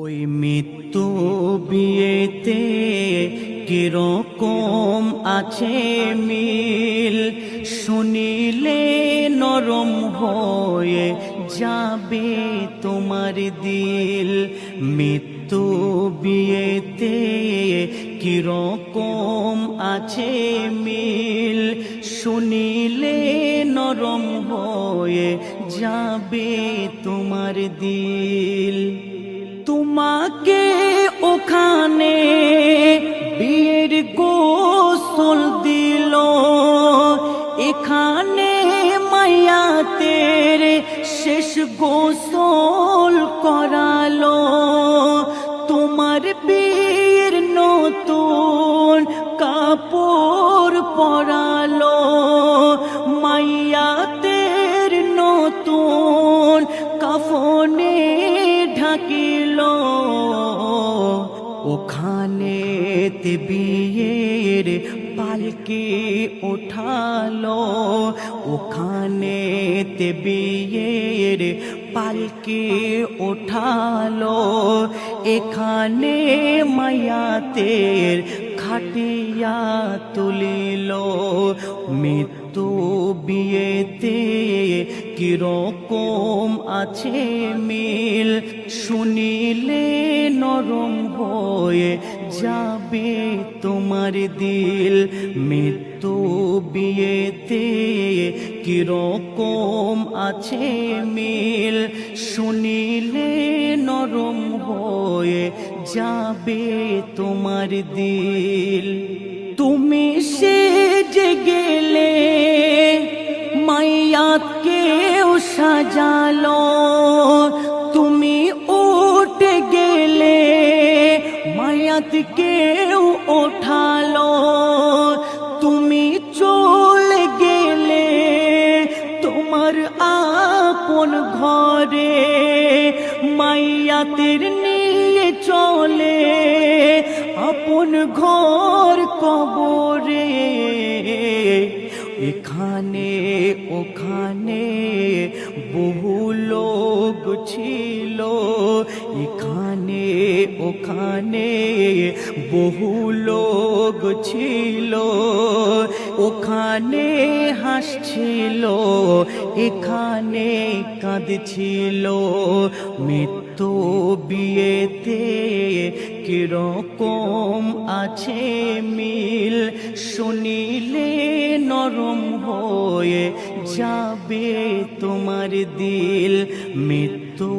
ওই মৃত্যু বিয়েতে কিরকম আছে মিল, শুনিলে নরম হয়ে যাবে তোমার দিল। মৃত্যু বিয়েতে কিরকম আছে মিল, শুনিলে নরম হয়ে যাবে তোমার দিল। তোমাকে ওখানে বিয়ের গোসল দিল, এখানে মায়াতের শেষ গোসল করালো। তোমার বিয়ের নতুন কাপড় পরালো, মায়াতের নতুন কাফনে ঢাকিল। ওখানে বিয়ের পালকি ওঠালো, ওখানে বিয়ের পালকি ওঠালো। এখানে মায়াতের খাটিয়া তুলিল। মৃত্যু বিয়েতে কিরকম আছে মিল, শুনিলে নরম হয়ে যাবে তোমার দিল। মৃত্যু বিয়েতে কিরকম আছে মিল, শুনিলে নরম হয়ে যাবে তোমার দিল। তুমি সেজে গেলে মাইয়াতকেও সাজালো, তুমি উঠে গেলে মায়াতকেও ওঠালো। তুমি চলে গেলে তোমার আপন ঘরে মায়াতের নিয়ে চলে আপন ঘর কবরে। এখানে ওখানে বহু লোক ছিল, এখানে ওখানে বহু লোক ছিল। ওখানে হাসছিল, এখানে কাঁদছিল। মৃত্যু বিয়েতে কিরকম আছে মিল, শুনিলে নরম হয়ে যাবে তোমার দিল। মৃত্যু